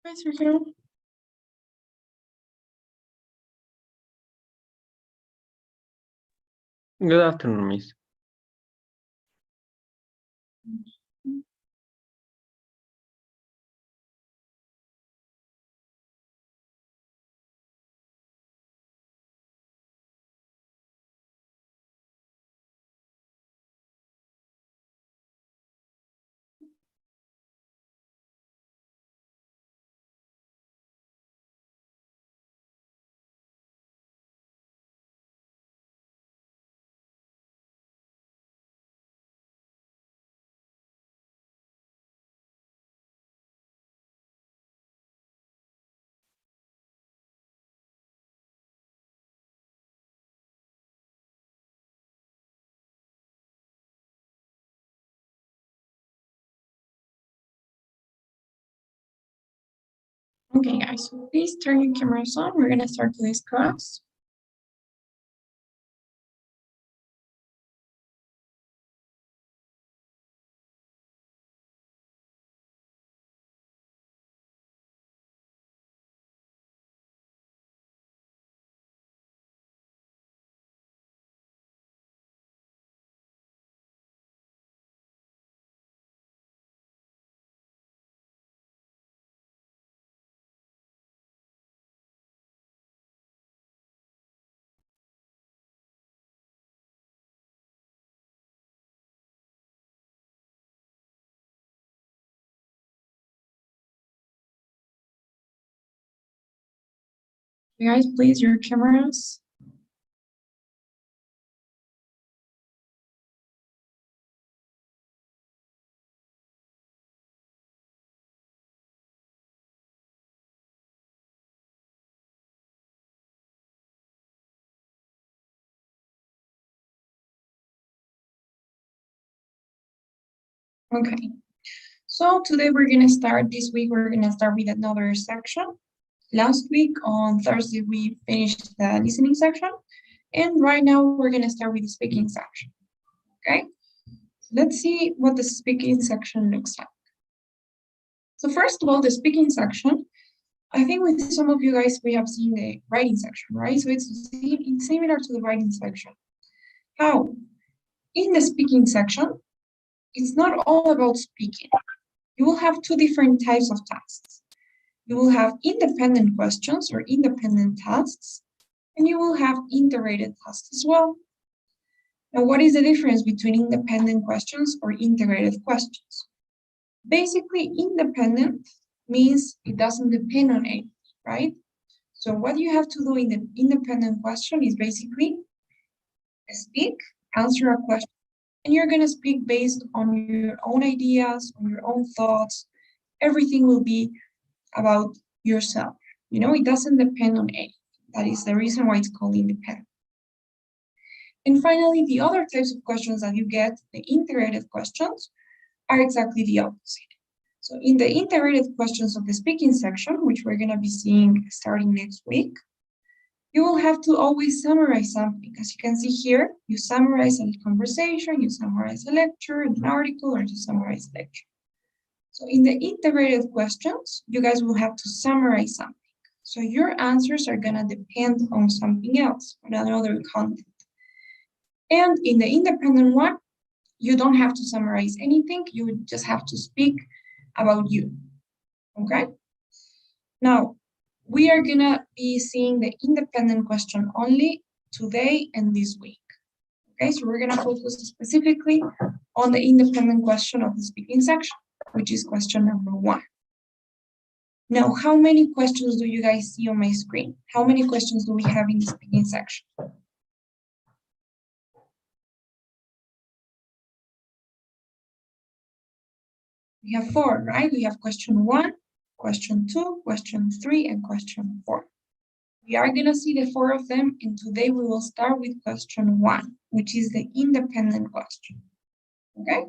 Hi, Sergio. Good afternoon, Miss. Okay, guys, so please turn your cameras on. We're gonna start today's class. You guys, please, your cameras. Okay, so today we're gonna start, this week we're gonna start with another section. Last week on Thursday, we finished the listening section. And right now we're gonna start with the speaking section, okay? Let's see what the speaking section looks like. So first of all, the speaking section, I think with some of you guys, we have seen the writing section, right? So it's similar to the writing section. How? In the speaking section, it's not all about speaking. You will have two different types of tasks. You will have independent questions or independent tasks, and you will have integrated tasks as well. Now, what is the difference between independent questions or integrated questions? Basically, independent means it doesn't depend on anything, right? So what you have to do in the independent question is basically speak, answer a question, and you're going to speak based on your own ideas, on your own thoughts. Everything will be about yourself. You know, it doesn't depend on anything. That is the reason why it's called independent. And finally, the other types of questions that you get, the integrated questions, are exactly the opposite. So in the integrated questions of the speaking section, which we're going to be seeing starting next week, you will have to always summarize something. As you can see here, you summarize a conversation, you summarize a lecture, an article, or you summarize a lecture. So in the integrated questions, you guys will have to summarize something. So your answers are gonna depend on something else, on another content. And in the independent one, you don't have to summarize anything, you just have to speak about you, okay? Now, we are gonna be seeing the independent question only today and this week. Okay, so we're gonna focus specifically on the independent question of the speaking section, which is question number 1. Now, how many questions do you guys see on my screen? How many questions do we have in the speaking section? We have 4, right? We have question 1, question 2, question 3, and question 4. We are going to see the 4 of them, and today we will start with question 1, which is the independent question. Okay?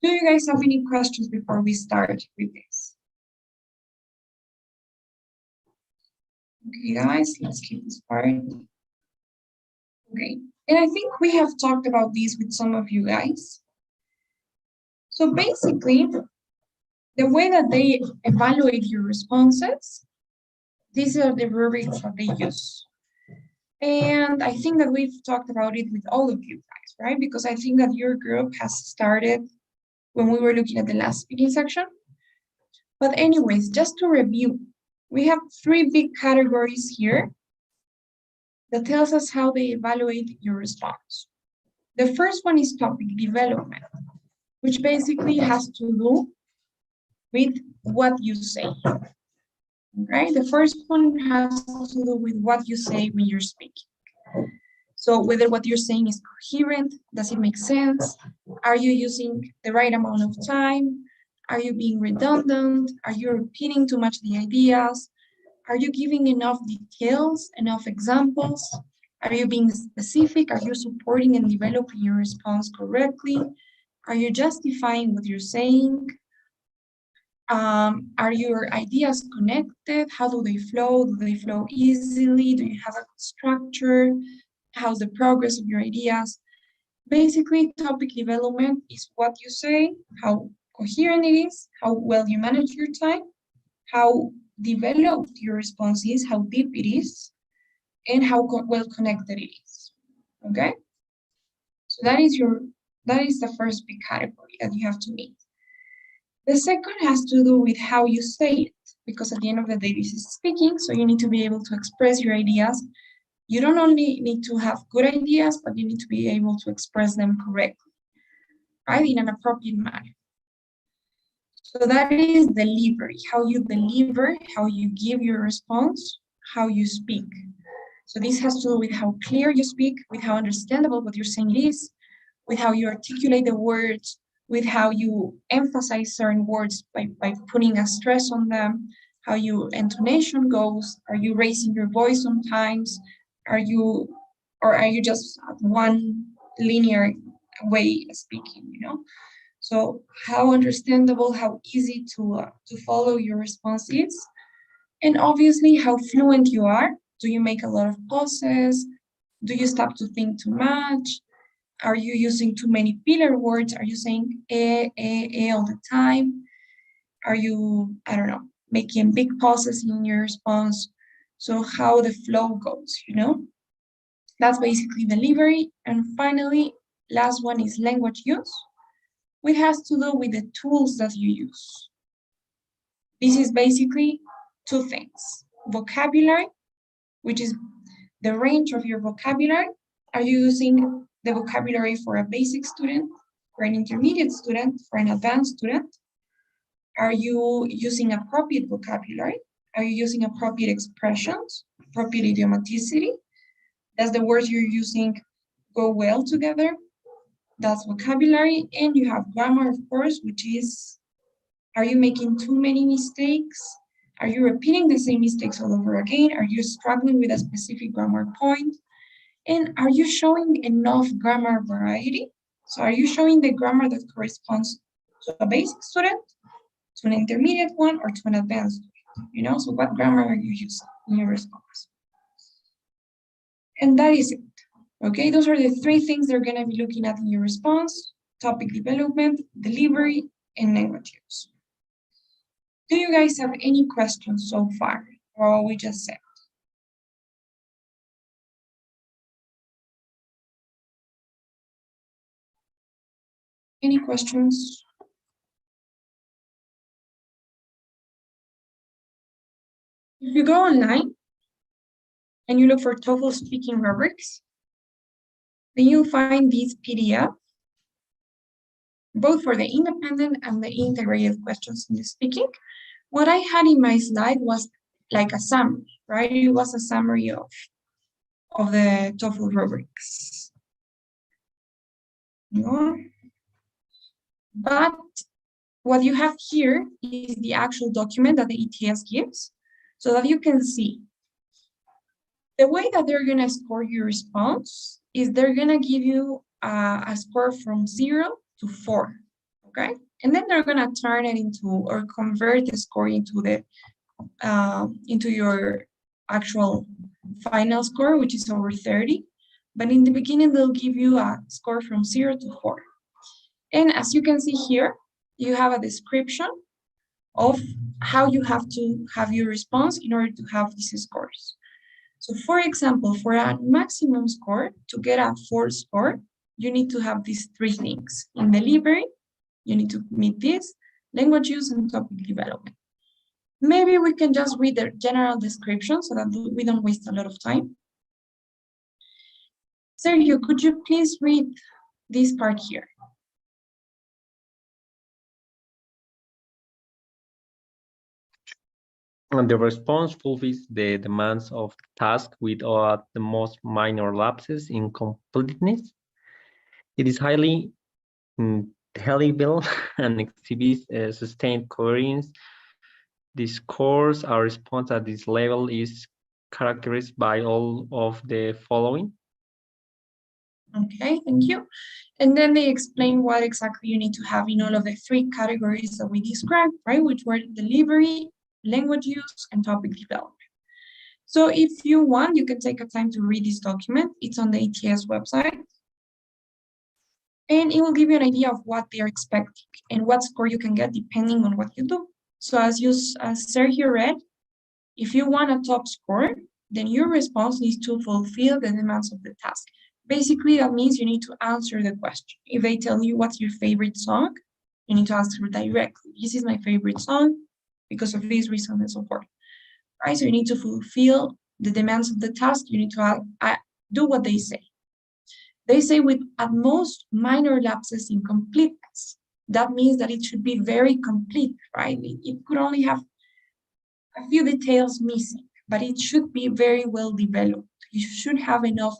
Do you guys have any questions before we start with this? Okay, guys, let's keep this part. Okay, and I think we have talked about this with some of you guys. So basically, The way that they evaluate your responses, these are the rubrics that they use. And I think that we've talked about it with all of you guys, right? Because I think that your group has started when we were looking at the last speaking section. But anyways, just to review, we have three big categories here that tells us how they evaluate your response. The first one is topic development, which basically has to do with what you say, right? The first one has to do with what you say when you're speaking. So whether what you're saying is coherent, does it make sense? Are you using the right amount of time? Are you being redundant? Are you repeating too much the ideas? Are you giving enough details, enough examples? Are you being specific? Are you supporting and developing your response correctly? Are you justifying what you're saying? Are your ideas connected? How do they flow? Do they flow easily? Do you have a structure? How's the progress of your ideas? Basically, topic development is what you say, how coherent it is, how well you manage your time, how developed your response is, how deep it is, and how well connected it is. Okay? So that is the first big category that you have to meet. The second has to do with how you say it, because at the end of the day, this is speaking, so you need to be able to express your ideas. You don't only need to have good ideas, but you need to be able to express them correctly, right, in an appropriate manner. So that is delivery, how you deliver, how you give your response, how you speak. So this has to do with how clear you speak, with how understandable what you're saying is, with how you articulate the words, with how you emphasize certain words by putting a stress on them, how your intonation goes, are you raising your voice sometimes, are you just at one linear way speaking, you know? So how understandable, how easy to follow your response is, and obviously how fluent you are. Do you make a lot of pauses? Do you stop to think too much? Are you using too many filler words? Are you saying all the time? Are you, I don't know, making big pauses in your response? So how the flow goes, you know? That's basically delivery. And finally, last one is language use, which has to do with the tools that you use. This is basically two things. Vocabulary, which is the range of your vocabulary. Are you using the vocabulary for a basic student, for an intermediate student, for an advanced student? Are you using appropriate vocabulary? Are you using appropriate expressions, appropriate idiomaticity? Does the words you're using go well together? That's vocabulary. And you have grammar, of course, which is, are you making too many mistakes? Are you repeating the same mistakes all over again? Are you struggling with a specific grammar point? And are you showing enough grammar variety? So are you showing the grammar that corresponds to a basic student, to an intermediate one, or to an advanced student? You know, so what grammar are you using in your response? And that is it. Okay, those are the three things they're going to be looking at in your response: topic development, delivery, and language use. Do you guys have any questions so far, or what we just said? Any questions? If you go online and you look for TOEFL speaking rubrics, then you'll find these PDF, both for the independent and the integrated questions in the speaking. What I had in my slide was like a summary, right? It was a summary of the TOEFL rubrics. But what you have here is the actual document that the ETS gives, so that you can see the way that they're going to score your response is they're going to give you a score from 0 to 4, okay? And then they're going to turn it into, or convert the score into your actual final score, which is over 30. But in the beginning, they'll give you a score from 0 to 4. And as you can see here, you have a description of how you have to have your response in order to have these scores. So for example, for a maximum score, to get a 4 score, you need to have these three things. In delivery, you need to meet this, language use, and topic development. Maybe we can just read the general description so that we don't waste a lot of time. Sergio, could you please read this part here? And the response fulfills the demands of the task without the most minor lapses in completeness. It is highly intelligible and exhibits sustained coherence. The scores our response at this level is characterized by all of the following. Okay, thank you. And then they explain what exactly you need to have in all of the three categories that we described, right? Which were delivery, language use, and topic development. So if you want, you can take a time to read this document. It's on the ATS website. And it will give you an idea of what they're expecting and what score you can get depending on what you do. So as Sergio read, if you want a top score, then your response needs to fulfill the demands of the task. Basically, that means you need to answer the question. If they tell you what's your favorite song, you need to answer directly. This is my favorite song because of this reason and so forth. Right? So you need to fulfill the demands of the task. You need to do what they say. They say with at most minor lapses in completeness. That means that it should be very complete, right? It could only have a few details missing, but it should be very well developed. You should have enough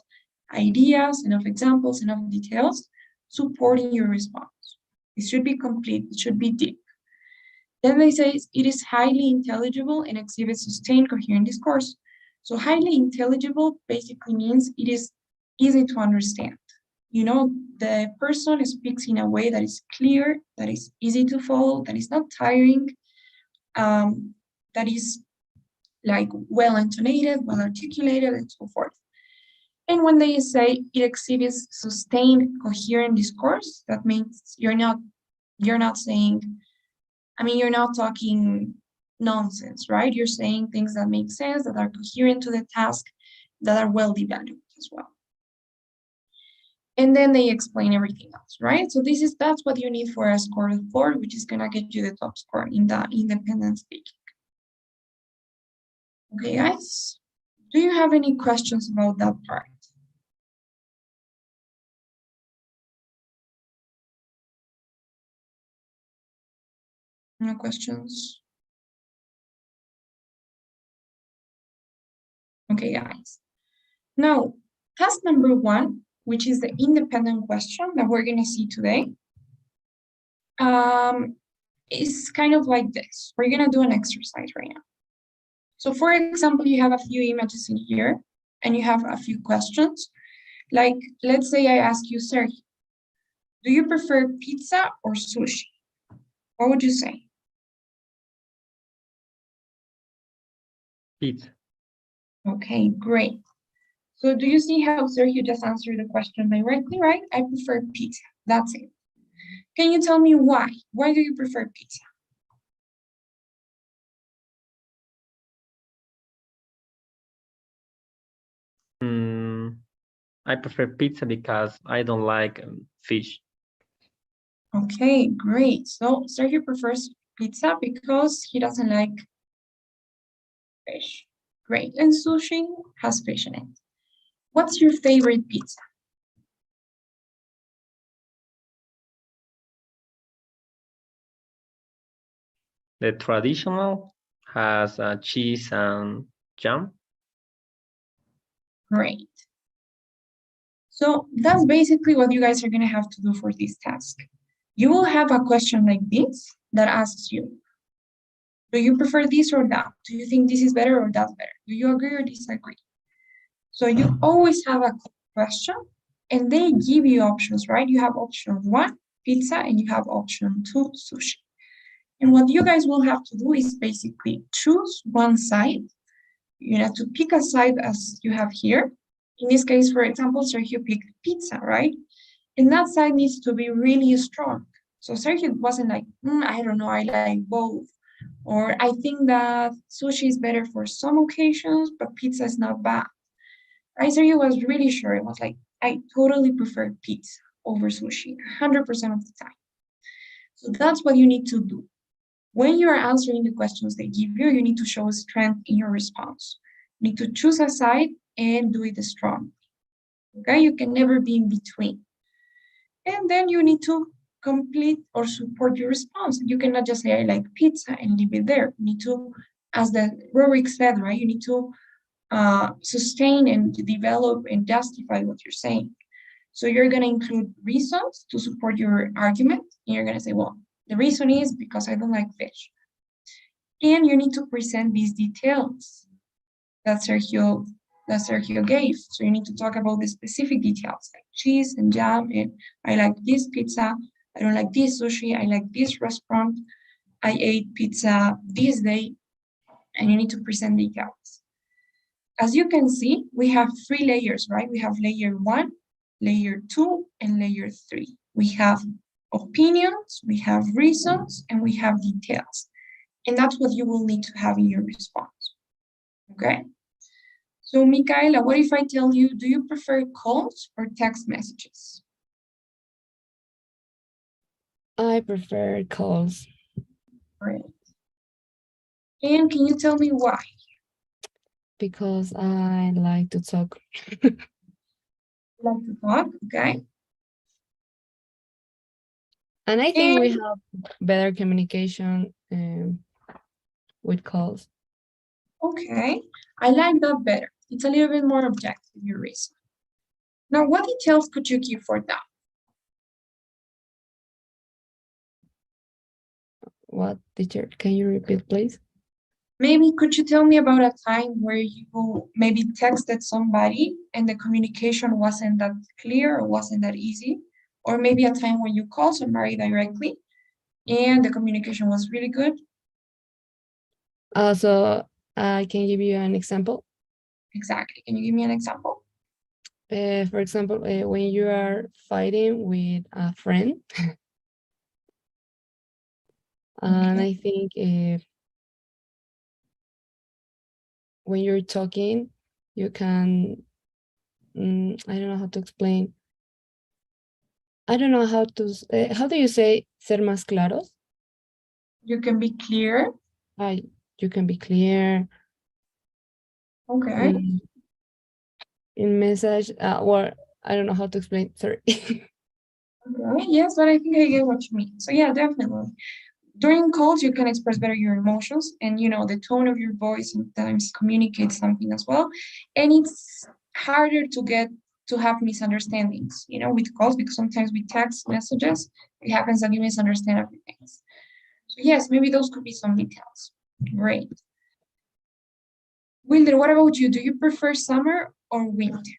ideas, enough examples, enough details supporting your response. It should be complete, it should be deep. Then they say it is highly intelligible and exhibits sustained coherent discourse. So highly intelligible basically means it is easy to understand. You know, the person speaks in a way that is clear, that is easy to follow, that is not tiring, that is like well intonated, well articulated, and so forth. And when they say it exhibits sustained coherent discourse, that means you're not saying, you're not talking nonsense, right? You're saying things that make sense, that are coherent to the task, that are well developed as well. And then they explain everything else, right? So that's what you need for a score of 4, which is gonna get you the top score in the independent speaking. Okay, guys, do you have any questions about that part? No questions? Okay, guys. Now, task number 1, which is the independent question that we're going to see today, is kind of like this. We're going to do an exercise right now. So for example, you have a few images in here and you have a few questions. Like, let's say I ask you, sir, do you prefer pizza or sushi? What would you say? Pizza. Okay, great. So do you see how Sergio just answered the question directly, right? I prefer pizza. That's it. Can you tell me why? Why do you prefer pizza? I prefer pizza because I don't like fish. Okay, great. So Sergio prefers pizza because he doesn't like fish. Great. And sushi has fish in it. What's your favorite pizza? The traditional has cheese and jam. Great. So that's basically what you guys are going to have to do for this task. You will have a question like this that asks you, do you prefer this or that? Do you think this is better or that's better? Do you agree or disagree? So you always have a question and they give you options, right? You have option 1, pizza, and you have option 2, sushi. And what you guys will have to do is basically choose one side. You have to pick a side as you have here. In this case, for example, Sergio picked pizza, right? And that side needs to be really strong. So Sergio wasn't like, I don't know, I like both. Or I think that sushi is better for some occasions, but pizza is not bad. Right? So he was really sure. It was like, I totally prefer pizza over sushi 100% of the time. So that's what you need to do. When you are answering the questions they give you, you need to show strength in your response. You need to choose a side and do it strong. Okay, you can never be in between. And then you need to complete or support your response. You cannot just say, I like pizza and leave it there. You need to, as the rubric said, right, you need to sustain and develop and justify what you're saying. So you're going to include reasons to support your argument. And you're going to say, well, the reason is because I don't like fish. And you need to present these details that Sergio gave. So you need to talk about the specific details like cheese and jam. And I like this pizza. I don't like this sushi. I like this restaurant. I ate pizza this day. And you need to present details. As you can see, we have 3 layers, right? We have layer 1, layer 2, and layer 3. We have opinions, we have reasons, and we have details. And that's what you will need to have in your response. Okay? So, Micaela, what if I tell you, do you prefer calls or text messages? I prefer calls. Great. And can you tell me why? Because I like to talk. Like to talk, okay? And I think we And have better communication with calls. okay, I like that better. It's a little bit more objective, your reason. Now, what details could you give for that? What, teacher? Can you repeat, please? Maybe could you tell me about a time where you maybe texted somebody and the communication wasn't that clear or wasn't that easy? Or maybe a time when you called somebody directly and the communication was really good? So I can give you an example. Exactly. Can you give me an example? For example, when you are fighting with a friend, and Okay. I think if when you're talking, you can, I don't know how to explain. I don't know how do you say ser más claros? You can be clear. You can be clear Okay. in message, or I don't know how to explain, sorry. Okay. Yes, but I think I get what you mean. So yeah, definitely. During calls, you can express better your emotions and, the tone of your voice sometimes communicates something as well. And it's harder to have misunderstandings, with calls because sometimes with text messages, it happens that you misunderstand everything. So yes, maybe those could be some details. Great. Wilder, what about you? Do you prefer summer or winter?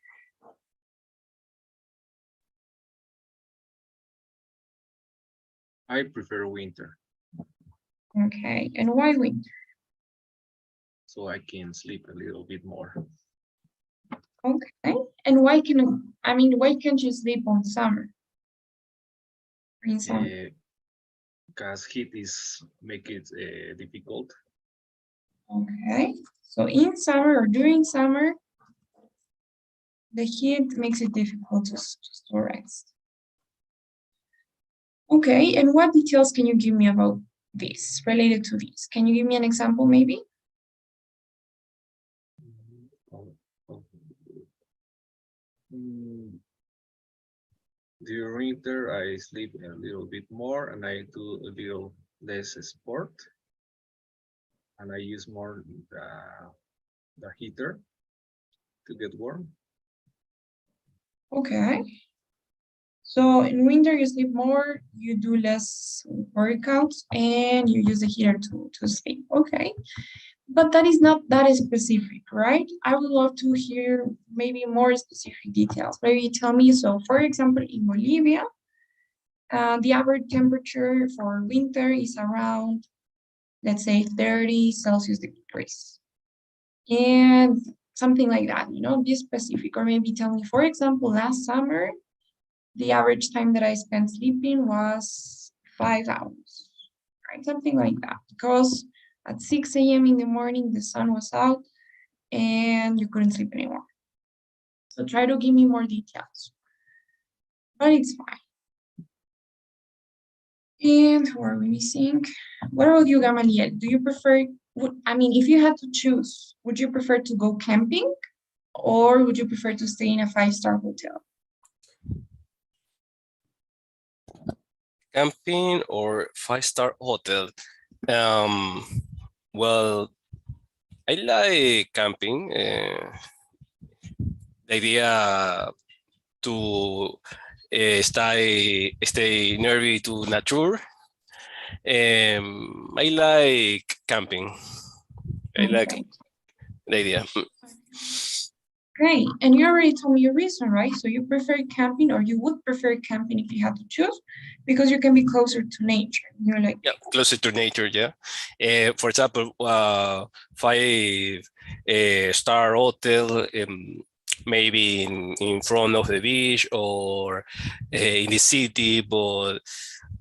I prefer winter, Okay, and why winter? so I can sleep a little bit more. Okay, and why can't you sleep on summer? In summer? Because heat is make it difficult. Okay, so in summer or during summer, the heat makes it difficult just to rest. Okay, and what details can you give me about this, related to this? Can you give me an example, maybe? During winter, I sleep a little bit more and I do a little less sport. And I use more the heater to get warm. Okay. So in winter, you sleep more, you do less workouts, and you use the heater to sleep. Okay. But that is not that specific, right? I would love to hear maybe more specific details. Maybe tell me, so for example, in Bolivia, the average temperature for winter is around, let's say, 30 Celsius degrees. And something like that, be specific. Or maybe tell me, for example, last summer, the average time that I spent sleeping was 5 hours, right? Something like that. Because at 6 a.m. in the morning, the sun was out, and you couldn't sleep anymore. So try to give me more details, but it's fine. And who are we missing? What about you, Gamaliel? Do you prefer, if you had to choose, would you prefer to go camping or would you prefer to stay in a 5-star hotel? Camping or 5-star hotel? Well, I like camping. The idea to stay near to nature. I like camping. I like Okay. the idea. Great. And you already told me your reason, right? So you prefer camping, or you would prefer camping if you had to choose, because you can be closer to nature. You're like, Yeah, closer to nature. Yeah. For example, 5-star hotel, maybe in front of the beach or in the city, but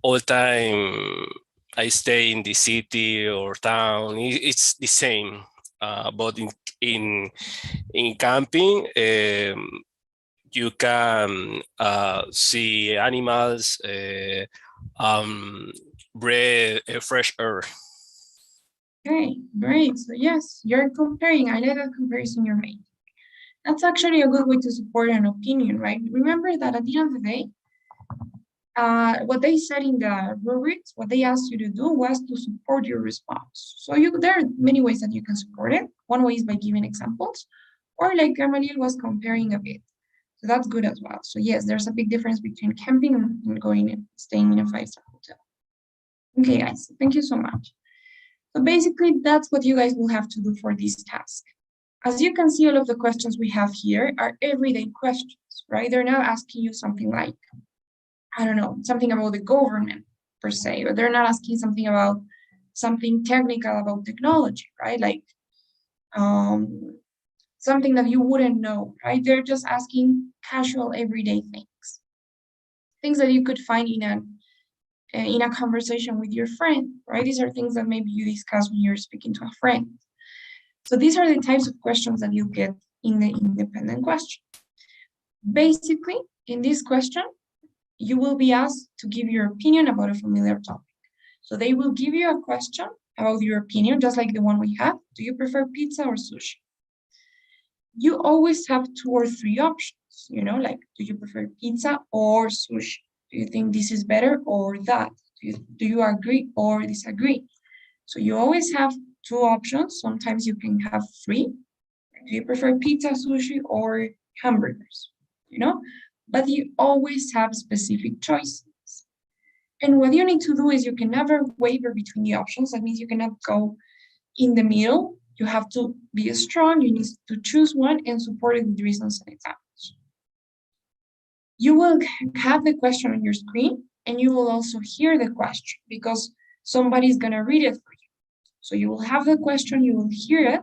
all time I stay in the city or town. It's the same. But in camping, you can see animals, breathe fresh air. okay, great. So yes, you're comparing. I like that comparison you're making. That's actually a good way to support an opinion, right? Remember that at the end of the day, what they said in the rubrics, what they asked you to do was to support your response. So there are many ways that you can support it. One way is by giving examples, or like Gamaliel was comparing a bit. So that's good as well. So yes, there's a big difference between camping and going and staying in a 5-star hotel. Okay, guys, thank you so much. So basically, that's what you guys will have to do for this task. As you can see, all of the questions we have here are everyday questions, right? They're not asking you something like, I don't know, something about the government per se, or they're not asking something about something technical about technology, right? Like something that you wouldn't know, right? They're just asking casual everyday things that you could find in a conversation with your friend, right? These are things that maybe you discuss when you're speaking to a friend. So these are the types of questions that you get in the independent question. Basically, in this question, you will be asked to give your opinion about a familiar topic. So they will give you a question about your opinion, just like the one we had. Do you prefer pizza or sushi? You always have 2 or 3 options, like, do you prefer pizza or sushi? Do you think this is better or that? Do you agree or disagree? So you always have 2 options. Sometimes you can have 3. Do you prefer pizza, sushi, or hamburgers? But you always have specific choices. And what you need to do is you can never waver between the options. That means you cannot go in the middle. You have to be strong. You need to choose one and support it with reasons and examples. You will have the question on your screen, and you will also hear the question because somebody's going to read it for you. So you will have the question, you will hear it,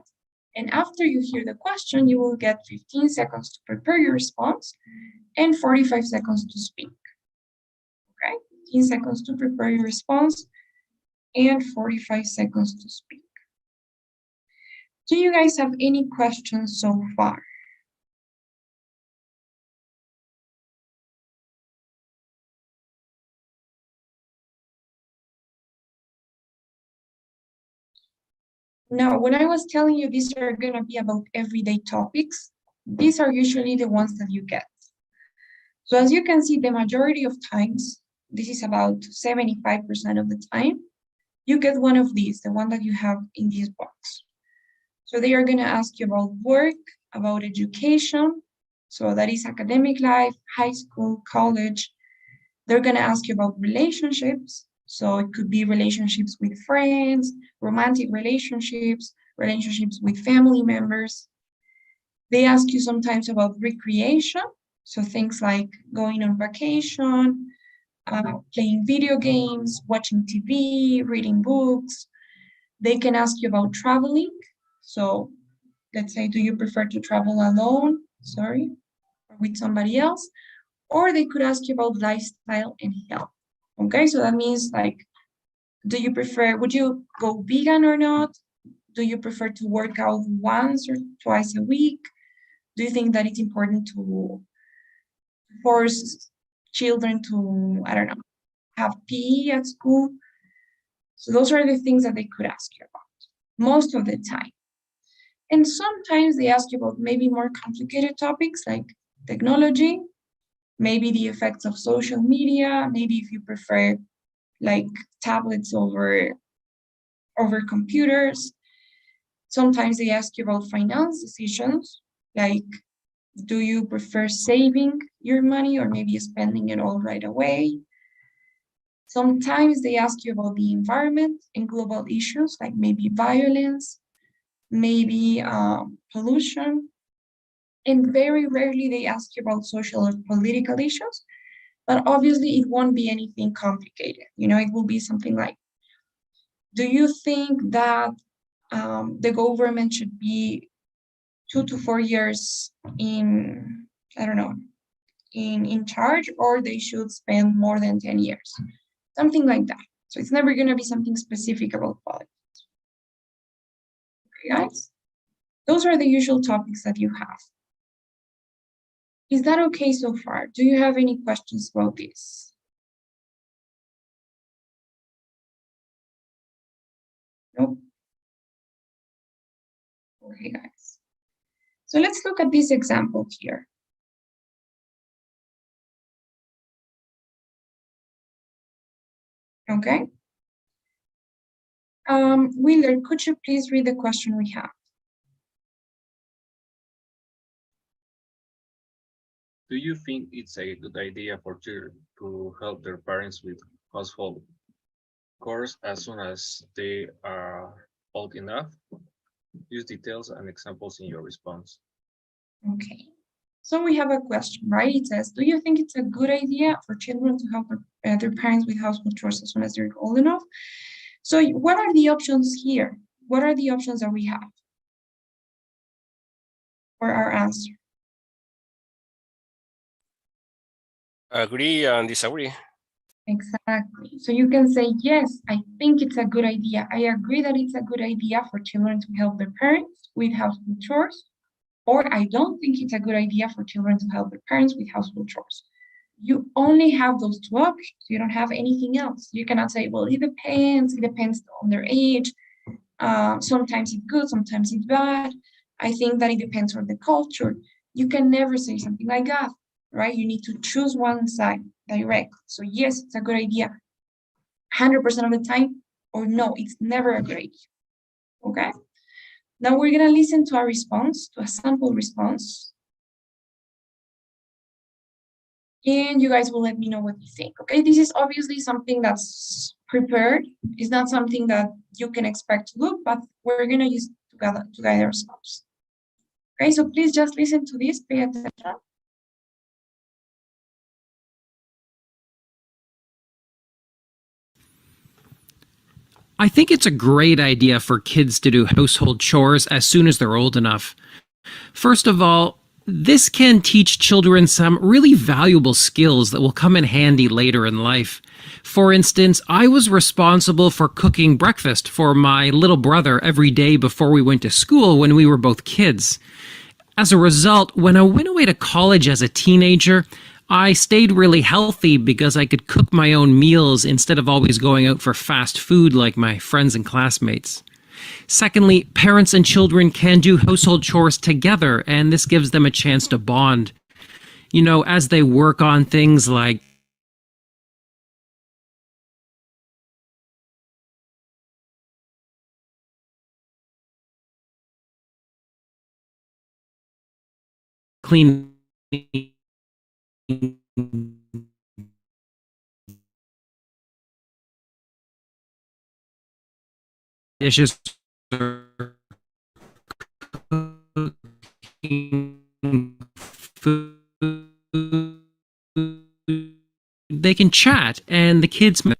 and after you hear the question, you will get 15 seconds to prepare your response and 45 seconds to speak. Okay, 15 seconds to prepare your response and 45 seconds to speak. Do you guys have any questions so far? Now, when I was telling you these are going to be about everyday topics, these are usually the ones that you get. So as you can see, the majority of times, this is about 75% of the time, you get one of these, the one that you have in this box. So they are going to ask you about work, about education. So that is academic life, high school, college. They're going to ask you about relationships. So it could be relationships with friends, romantic relationships, relationships with family members. They ask you sometimes about recreation. So things like going on vacation, playing video games, watching TV, reading books. They can ask you about traveling. So let's say, do you prefer to travel alone? Or with somebody else? Or they could ask you about lifestyle and health. Okay, so that means like Do you prefer, would you go vegan or not? Do you prefer to work out once or twice a week? Do you think that it's important to force children to, I don't know, have PE at school? So those are the things that they could ask you about most of the time. And sometimes they ask you about maybe more complicated topics like technology, maybe the effects of social media, maybe if you prefer like tablets over computers. Sometimes they ask you about finance decisions, like do you prefer saving your money or maybe spending it all right away? Sometimes they ask you about the environment and global issues like maybe violence, maybe pollution, and very rarely they ask you about social or political issues, but obviously it won't be anything complicated. You know, it will be something like, do you think that the government should be 2 to 4 years in, I don't know, in charge, or they should spend more than 10 years? Something like that. So it's never going to be something specific about politics. Okay, guys? Those are the usual topics that you have. Is that okay so far? Do you have any questions about this? Nope. Okay, guys. So let's look at this example here. Okay. Wheeler, could you please read the question we have? Do you think it's a good idea for children to help their parents with household chores as soon as they are old enough? Use details and examples in your response. Okay. So we have a question, right? It says, do you think it's a good idea for children to help their parents with household chores as soon as they're old enough? So what are the options here? What are the options that we have for our answer? Agree and disagree. Exactly. So you can say, yes, I think it's a good idea. I agree that it's a good idea for children to help their parents with household chores, or I don't think it's a good idea for children to help their parents with household chores. You only have those two options. You don't have anything else. You cannot say, well, it depends on their age. Sometimes it's good, sometimes it's bad. I think that it depends on the culture. You can never say something like that, right? You need to choose one side directly. So yes, it's a good idea 100% of the time, or no, it's never a good idea. Okay? Now we're gonna listen to a response, to a sample response. And you guys will let me know what you think, okay? This is obviously something that's prepared. It's not something that you can expect to look, but we're gonna use together to guide ourselves. Okay, so please just listen to this, pay attention. I think it's a great idea for kids to do household chores as soon as they're old enough. First of all, this can teach children some really valuable skills that will come in handy later in life. For instance, I was responsible for cooking breakfast for my little brother every day before we went to school when we were both kids. As a result, when I went away to college as a teenager, I stayed really healthy because I could cook my own meals instead of always going out for fast food like my friends and classmates. Secondly, parents and children can do household chores together, and this gives them a chance to bond. You know, as they work on things like cleaning dishes or cooking food, they can chat and the kids. What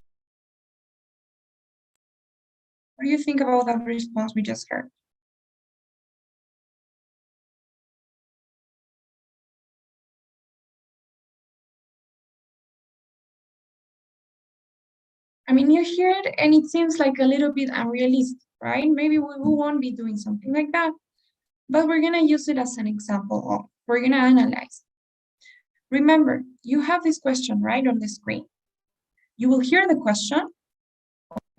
do you think about that response we just heard? I mean, you hear it and it seems like a little bit unrealistic, right? Maybe we won't be doing something like that, but we're gonna use it as an example of, we're gonna analyze. Remember, you have this question right on the screen. You will hear the question.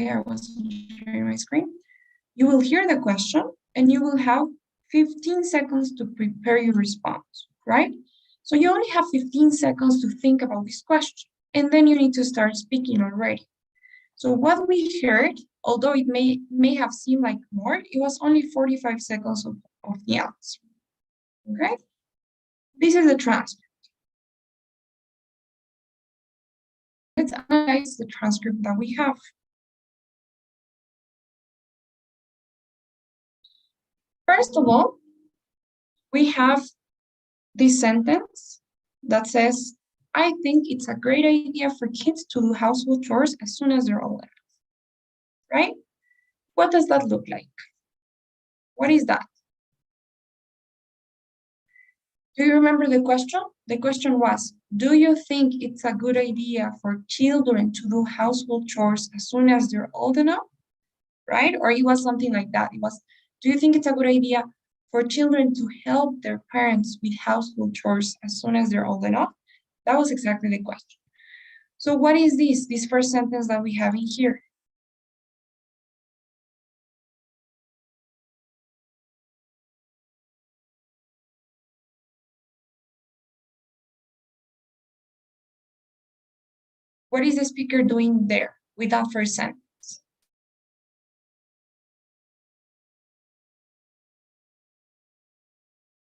Okay, I wasn't sharing my screen. You will hear the question and you will have 15 seconds to prepare your response, right? So you only have 15 seconds to think about this question, and then you need to start speaking already. So what we heard, although it may have seemed like more, it was only 45 seconds of the answer, okay? This is the transcript. Let's analyze the transcript that we have. First of all, we have this sentence that says, I think it's a great idea for kids to do household chores as soon as they're old enough, right? What does that look like? What is that? Do you remember the question? The question was, do you think it's a good idea for children to do household chores as soon as they're old enough, right? Or it was something like that. It was, do you think it's a good idea for children to help their parents with household chores as soon as they're old enough? That was exactly the question. So what is this first sentence that we have in here? What is the speaker doing there with that first sentence?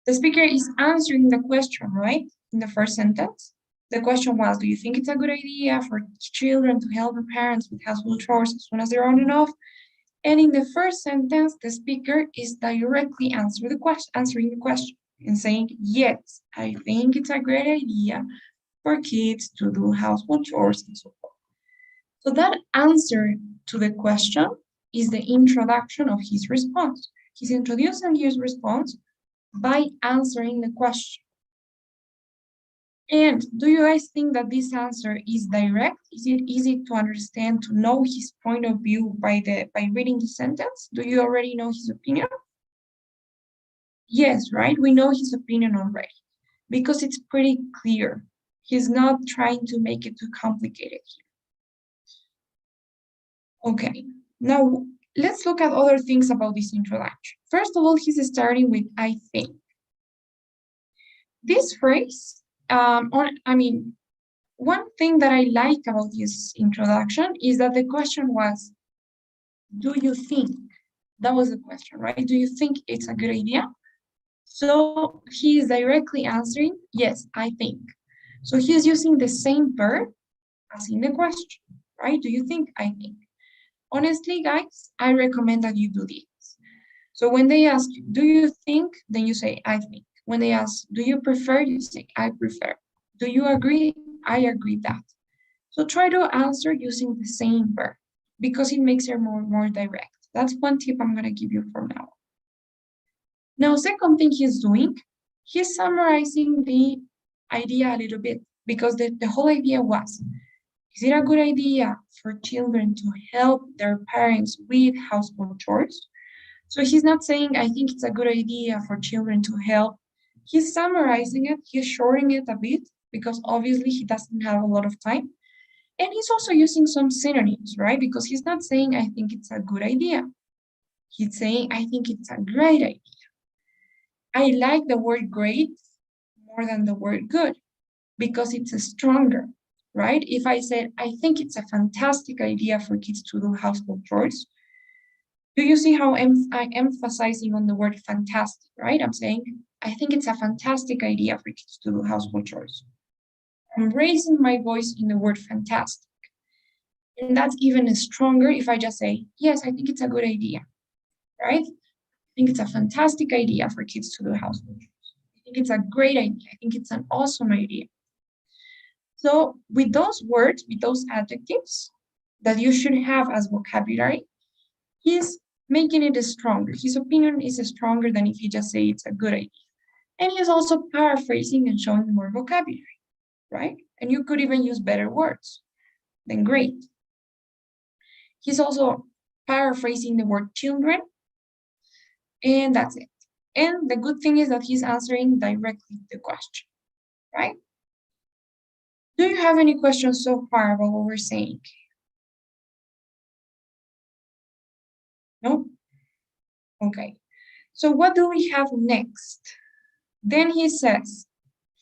The speaker is answering the question, right? In the first sentence. The question was, do you think it's a good idea for children to help their parents with household chores as soon as they're old enough? And in the first sentence, the speaker is directly answering the question and saying, yes, I think it's a great idea for kids to do household chores and so forth. So that answer to the question is the introduction of his response. He's introducing his response by answering the question. And do you guys think that this answer is direct? Is it easy to understand, to know his point of view by reading the sentence? Do you already know his opinion? Yes, right? We know his opinion already because it's pretty clear. He's not trying to make it too complicated here. Okay, now let's look at other things about this introduction. First of all, he's starting with I think. This phrase, one thing that I like about this introduction is that the question was, do you think? That was the question, right? Do you think it's a good idea? So he is directly answering, yes, I think. So he's using the same verb as in the question, right? Do you think? I think. Honestly, guys, I recommend that you do this. So when they ask you, do you think? Then you say, I think. When they ask, do you prefer? You say, I prefer. Do you agree? I agree that. So try to answer using the same verb because it makes it more direct. That's one tip I'm going to give you from now on. Now, second thing he's doing, he's summarizing the idea a little bit because the whole idea was, is it a good idea for children to help their parents with household chores? So he's not saying, I think it's a good idea for children to help. He's summarizing it, he's shortening it a bit because obviously he doesn't have a lot of time. And he's also using some synonyms, right? Because he's not saying, I think it's a good idea. He's saying, I think it's a great idea. I like the word great more than the word good because it's stronger, right? If I said, I think it's a fantastic idea for kids to do household chores, do you see how I'm emphasizing on the word fantastic, right? I'm saying, I think it's a fantastic idea for kids to do household chores. I'm raising my voice in the word fantastic. And that's even stronger if I just say, yes, I think it's a good idea, right? I think it's a fantastic idea for kids to do household chores. I think it's a great idea. I think it's an awesome idea. So with those words, with those adjectives that you should have as vocabulary, he's making it stronger. His opinion is stronger than if you just say it's a good idea. And he's also paraphrasing and showing more vocabulary, right? And you could even use better words than great. He's also paraphrasing the word children, and that's it. And the good thing is that he's answering directly the question, right? Do you have any questions so far about what we're saying? No? Okay. So what do we have next? Then he says,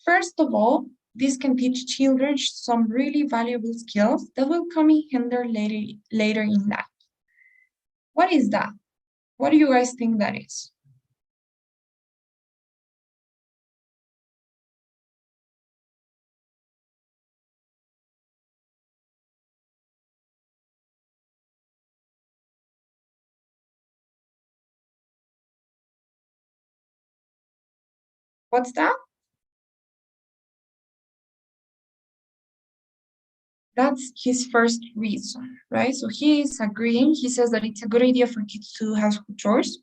first of all, this can teach children some really valuable skills that will come in handy later in life. What is that? What do you guys think that is? What's that? That's his first reason, right? So he is agreeing. He says that it's a good idea for kids to do household chores,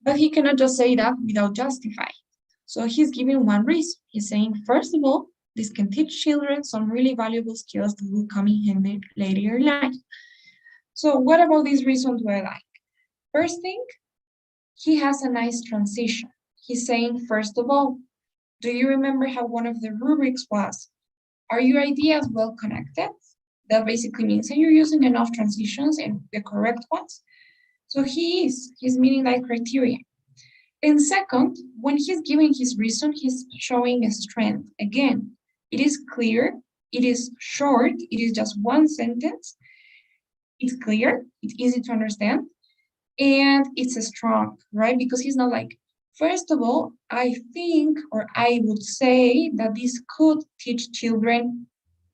but he cannot just say that without justifying. So he's giving one reason. He's saying, first of all, this can teach children some really valuable skills that will come in handy later in life. So what about this reason do I like? First thing, he has a nice transition. He's saying, first of all, do you remember how one of the rubrics was, are your ideas well connected? That basically means that you're using enough transitions and the correct ones. So he's meeting that criteria. And second, when he's giving his reason, he's showing a strength. Again, it is clear, it is short, it is just one sentence. It's clear, it's easy to understand, and it's strong, right? Because he's not like, first of all, I think, or I would say that this could teach children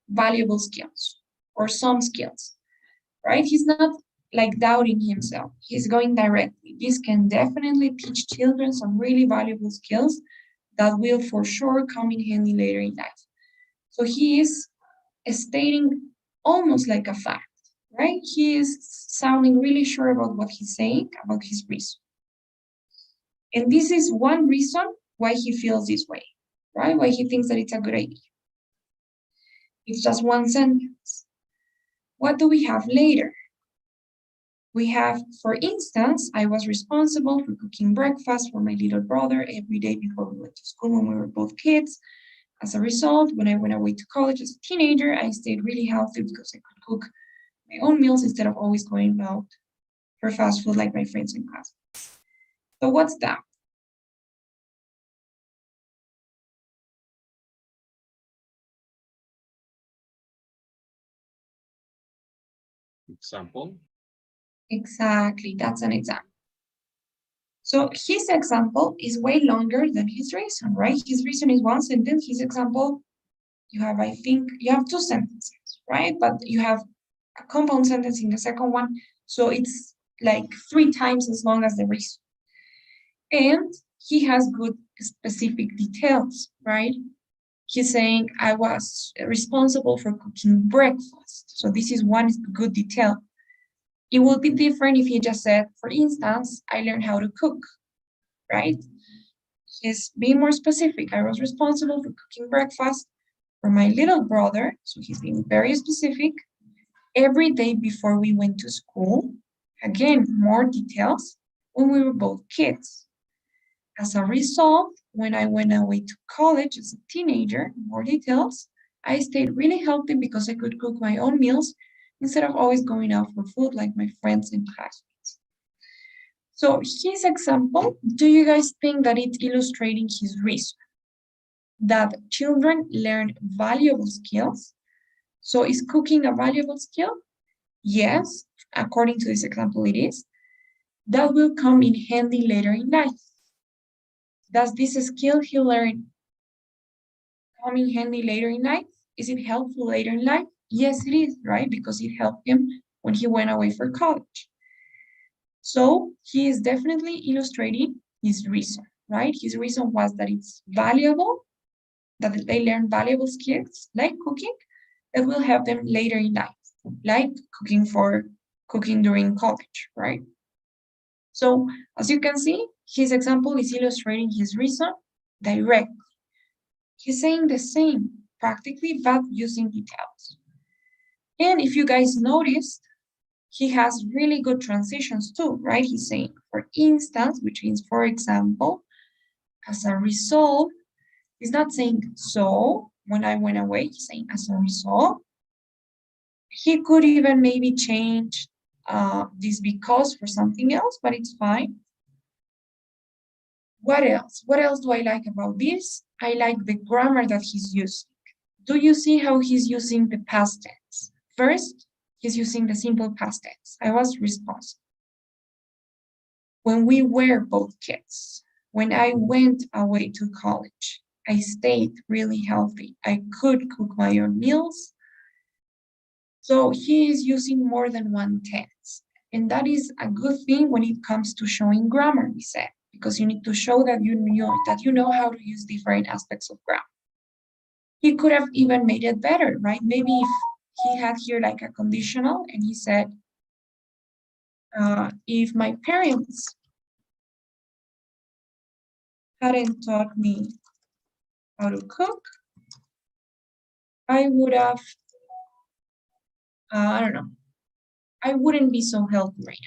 valuable skills or some skills, right? He's not like doubting himself. He's going directly. This can definitely teach children some really valuable skills that will for sure come in handy later in life. So he is stating almost like a fact, right? He is sounding really sure about what he's saying, about his reason. And this is one reason why he feels this way, right? Why he thinks that it's a good idea. It's just one sentence. What do we have later? We have, for instance, I was responsible for cooking breakfast for my little brother every day before we went to school when we were both kids. As a result, when I went away to college as a teenager, I stayed really healthy because I could cook my own meals instead of always going out for fast food like my friends in class. So what's that? Example. Exactly, that's an example. So his example is way longer than his reason, right? His reason is one sentence. His example, you have, I think, you have two sentences, right? But you have a compound sentence in the second one. So it's like 3 times as long as the reason. And he has good specific details, right? He's saying, I was responsible for cooking breakfast. So this is one good detail. It would be different if he just said, for instance, I learned how to cook, right? He's being more specific. I was responsible for cooking breakfast for my little brother. So he's being very specific. Every day before we went to school, again, more details, when we were both kids. As a result, when I went away to college as a teenager, more details, I stayed really healthy because I could cook my own meals instead of always going out for food like my friends and classmates. So his example, do you guys think that it's illustrating his reason? That children learn valuable skills. So is cooking a valuable skill? Yes, according to this example, it is. That will come in handy later in life. Does this skill he learned come in handy later in life? Is it helpful later in life? Yes, it is, right? Because it helped him when he went away for college. So he is definitely illustrating his reason, right? His reason was that it's valuable, that they learn valuable skills like cooking that will help them later in life, like cooking during college, right? So as you can see, his example is illustrating his reason directly. He's saying the same practically, but using details. And if you guys noticed, he has really good transitions too, right? He's saying, for instance, which means, for example, as a result. He's not saying, so, when I went away, he's saying, as a result. He could even maybe change this because for something else, but it's fine. What else? What else do I like about this? I like the grammar that he's using. Do you see how he's using the past tense? First, he's using the simple past tense. I was responsible. When we were both kids, when I went away to college, I stayed really healthy. I could cook my own meals. So he is using more than one tense. And that is a good thing when it comes to showing grammar, we said, because you need to show that you know how to use different aspects of grammar. He could have even made it better, right? Maybe if he had here like a conditional and he said, if my parents hadn't taught me how to cook, I would have, I don't know, I wouldn't be so healthy right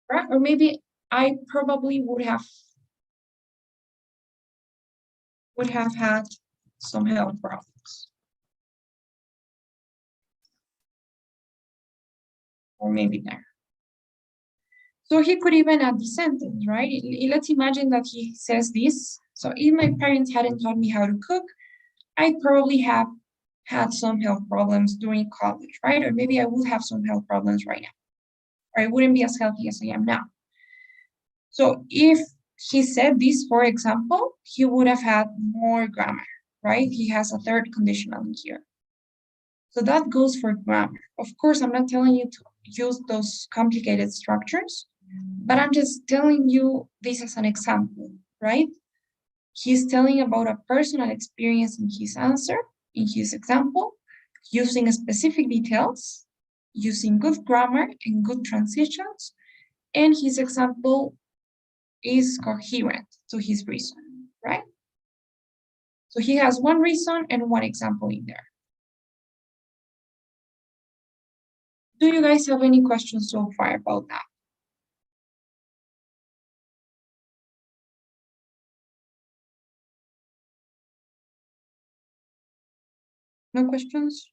now. Right? Or maybe I probably would have had some health problems. Or maybe there. So he could even add the sentence, right? Let's imagine that he says this. So if my parents hadn't taught me how to cook, I'd probably have had some health problems during college, right? Or maybe I would have some health problems right now. Or I wouldn't be as healthy as I am now. So if he said this, for example, he would have had more grammar, right? He has a third conditional in here. So that goes for grammar. Of course, I'm not telling you to use those complicated structures, but I'm just telling you this as an example, right? He's telling about a personal experience in his answer, in his example, using specific details, using good grammar and good transitions, and his example is coherent to his reason, right? So he has one reason and one example in there. Do you guys have any questions so far about that? No questions?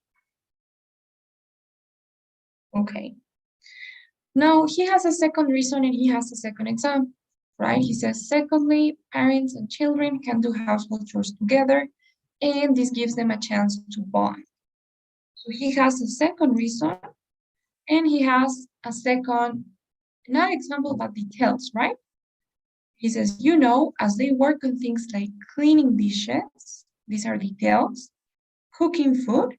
Okay. Now he has a second reason and he has a second example, right? He says, secondly, parents and children can do household chores together, and this gives them a chance to bond. So he has a second reason, and he has a second, not example, but details, right? He says, as they work on things like cleaning dishes, these are details, cooking food,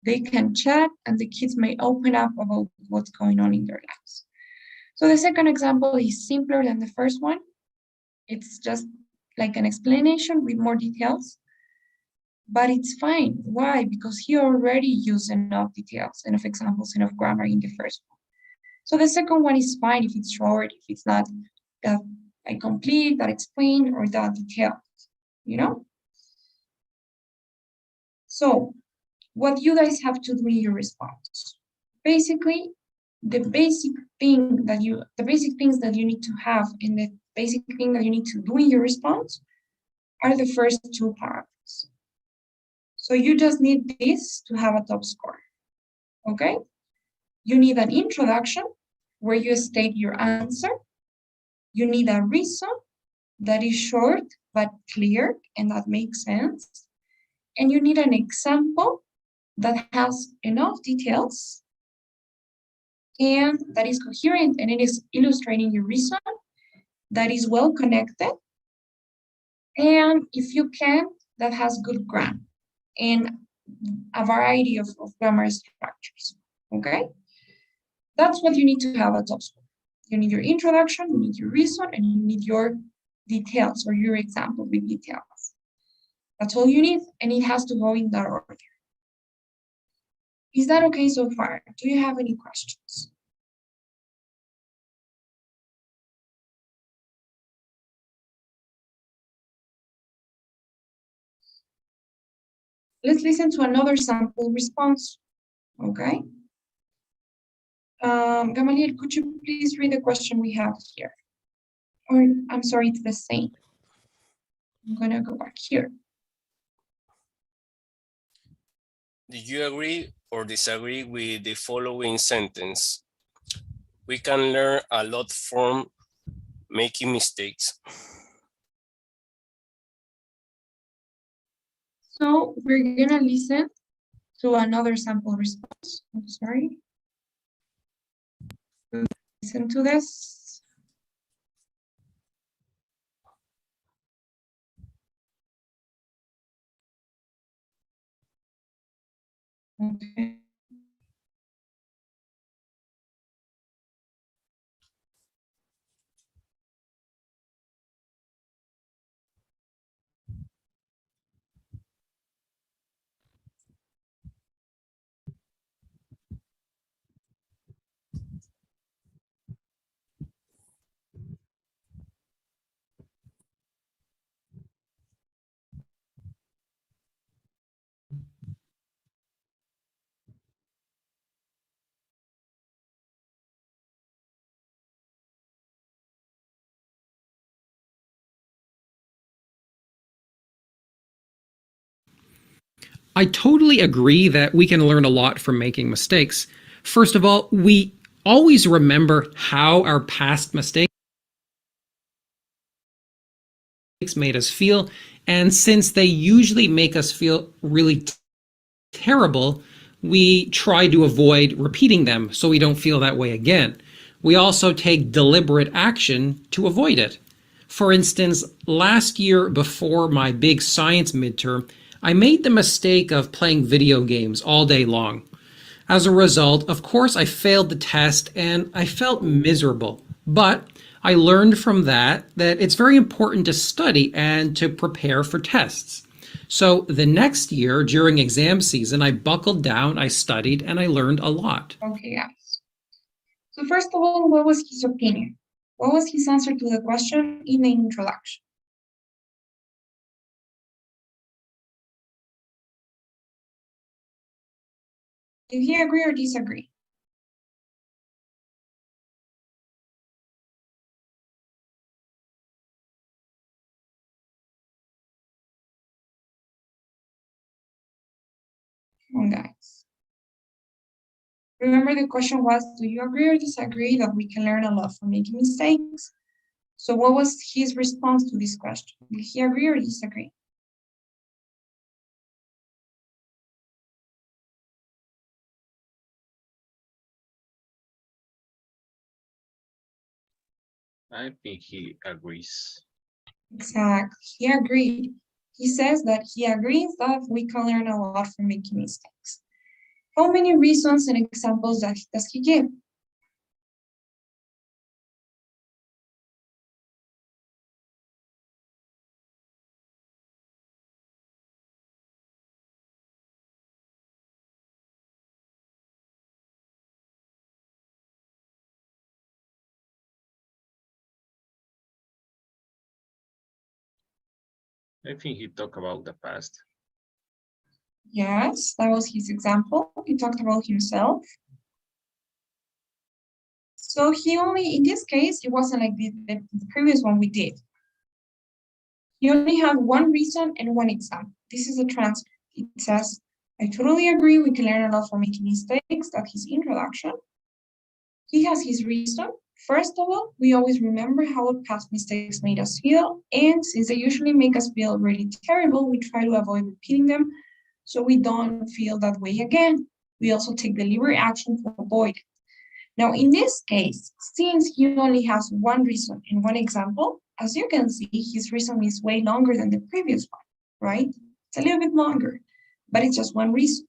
they can chat and the kids may open up about what's going on in their lives. So the second example is simpler than the first one. It's just like an explanation with more details, but it's fine. Why? Because he already used enough details, enough examples, enough grammar in the first one. So the second one is fine if it's short, if it's not that like complete, that explained, or that detailed, So what you guys have to do in your response. Basically, the basic things that you need to have and the basic thing that you need to do in your response are the first two paragraphs. So you just need this to have a top score, okay? You need an introduction where you state your answer. You need a reason that is short but clear and that makes sense. And you need an example that has enough details and that is coherent and it is illustrating your reason, that is well connected, and if you can, that has good grammar and a variety of grammar structures, okay? That's what you need to have at top score. You need your introduction, you need your reason, and you need your details or your example with details. That's all you need, and it has to go in that order. Is that okay so far? Do you have any questions? let's listen to another sample response, okay? Gamaliel, could you please read the question we have here? Or, I'm sorry, it's the same. I'm gonna go back here. Do you agree or disagree with the following sentence? We can learn a lot from making mistakes. So we're gonna listen to another sample response. I'm sorry. Listen to this. Okay. I totally agree that we can learn a lot from making mistakes. First of all, we always remember how our past mistakes made us feel, and since they usually make us feel really terrible, we try to avoid repeating them so we don't feel that way again. We also take deliberate action to avoid it. For instance, last year before my big science midterm, I made the mistake of playing video games all day long. As a result, of course, I failed the test and I felt miserable. But I learned from that it's very important to study and to prepare for tests. So the next year, during exam season, I buckled down, I studied, and I learned a lot. Okay, guys. So first of all, what was his opinion? What was his answer to the question in the introduction? Did he agree or disagree? Come on, guys. Remember the question was, do you agree or disagree that we can learn a lot from making mistakes? So what was his response to this question? Did he agree or disagree? I think he agrees. Exactly, he agreed. He says that he agrees that we can learn a lot from making mistakes. How many reasons and examples does he give? I think he talked about the past. Yes, that was his example. He talked about himself. So he only, in this case, it wasn't like the previous one we did. He only had one reason and one example. This is a transcript. It says, I totally agree we can learn a lot from making mistakes. That's his introduction. He has his reason. First of all, we always remember how our past mistakes made us feel. And since they usually make us feel really terrible, we try to avoid repeating them so we don't feel that way again. We also take deliberate action to avoid it. Now, in this case, since he only has one reason and one example, as you can see, his reason is way longer than the previous one, right? It's a little bit longer, but it's just one reason.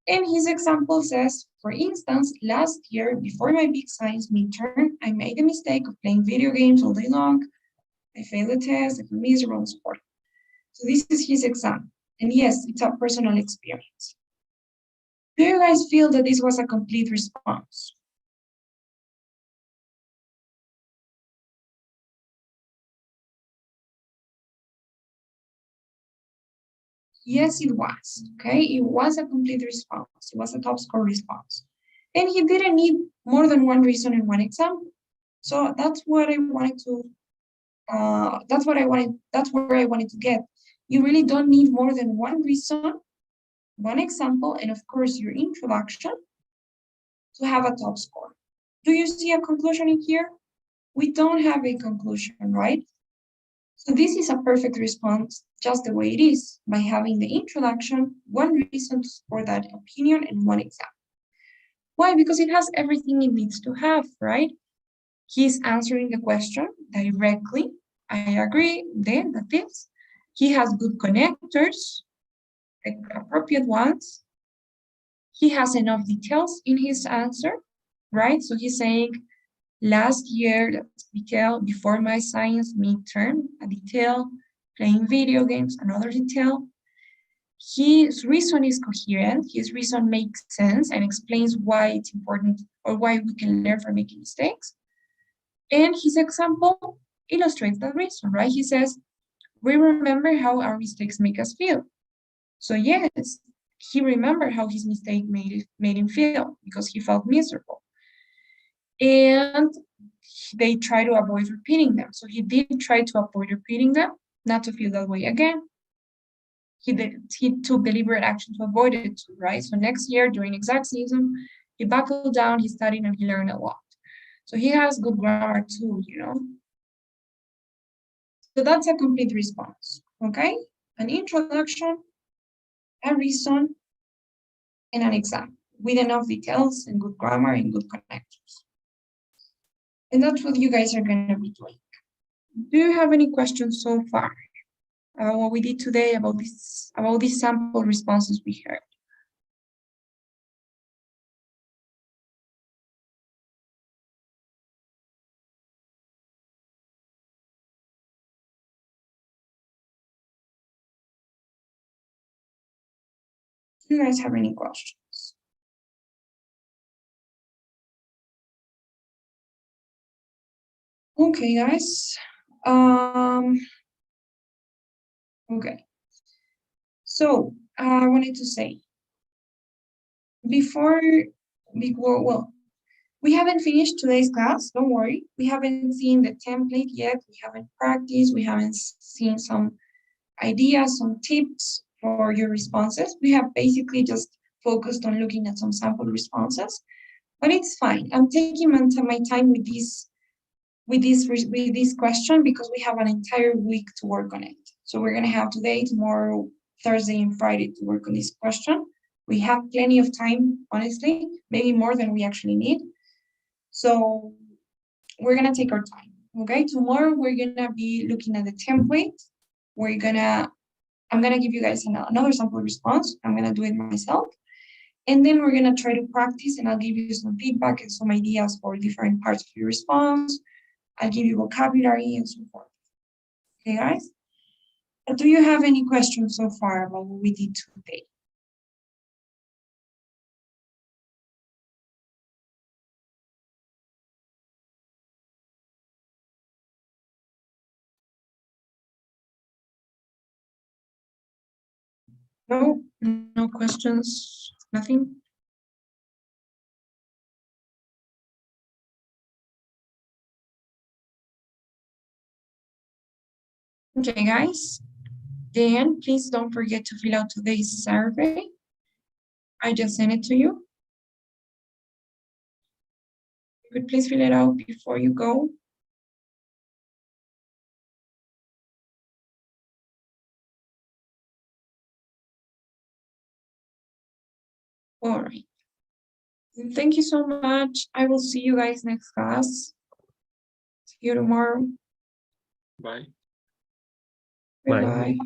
And his example says, for instance, last year, before my big science midterm, I made the mistake of playing video games all day long. I failed the test, I feel miserable and sport. So this is his example. And yes, it's a personal experience. Do you guys feel that this was a complete response? Yes, it was, okay? It was a complete response. It was a top score response. And he didn't need more than one reason and one example. So that's what I wanted to, that's where I wanted to get. You really don't need more than one reason, one example, and of course your introduction to have a top score. Do you see a conclusion in here? We don't have a conclusion, right? So this is a perfect response just the way it is, by having the introduction, one reason to support that opinion, and one example. Why? Because it has everything it needs to have, right? He's answering the question directly. I agree, then that is. He has good connectors, appropriate ones. He has enough details in his answer, right? So he's saying, last year, that's detail, before my science midterm, a detail, playing video games, another detail. His reason is coherent, his reason makes sense and explains why it's important or why we can learn from making mistakes. And his example illustrates that reason, right? He says, we remember how our mistakes make us feel. So yes, he remembered how his mistake made him feel because he felt miserable. And they try to avoid repeating them. So he did try to avoid repeating them, not to feel that way again. He took deliberate action to avoid it, right? So next year during exact season, he buckled down, he studied, and he learned a lot. So he has good grammar too, you know. So that's a complete response, okay? An introduction, a reason, and an example with enough details and good grammar and good connectors. And that's what you guys are going to be doing. Do you have any questions so far about what we did today, about these sample responses we heard? Do you guys have any questions? Okay, guys. Okay. So I wanted to say, well, we haven't finished today's class, don't worry. We haven't seen the template yet. We haven't practiced. We haven't seen some ideas, some tips for your responses. We have basically just focused on looking at some sample responses, but it's fine. I'm taking my time with this question because we have an entire week to work on it. So we're gonna have today, tomorrow, Thursday, and Friday to work on this question. We have plenty of time, honestly, maybe more than we actually need. So we're gonna take our time, okay? Tomorrow we're gonna be looking at the template. I'm gonna give you guys another sample response. I'm gonna do it myself. And then we're gonna try to practice, and I'll give you some feedback and some ideas for different parts of your response. I'll give you vocabulary and so forth. Okay, guys? But do you have any questions so far about what we did today? No, no questions, nothing? Okay, guys. Then please don't forget to fill out today's survey. I just sent it to you. You could please fill it out before you go. All right. Thank you so much. I will see you guys next class. See you tomorrow. Bye. Bye. Bye-bye.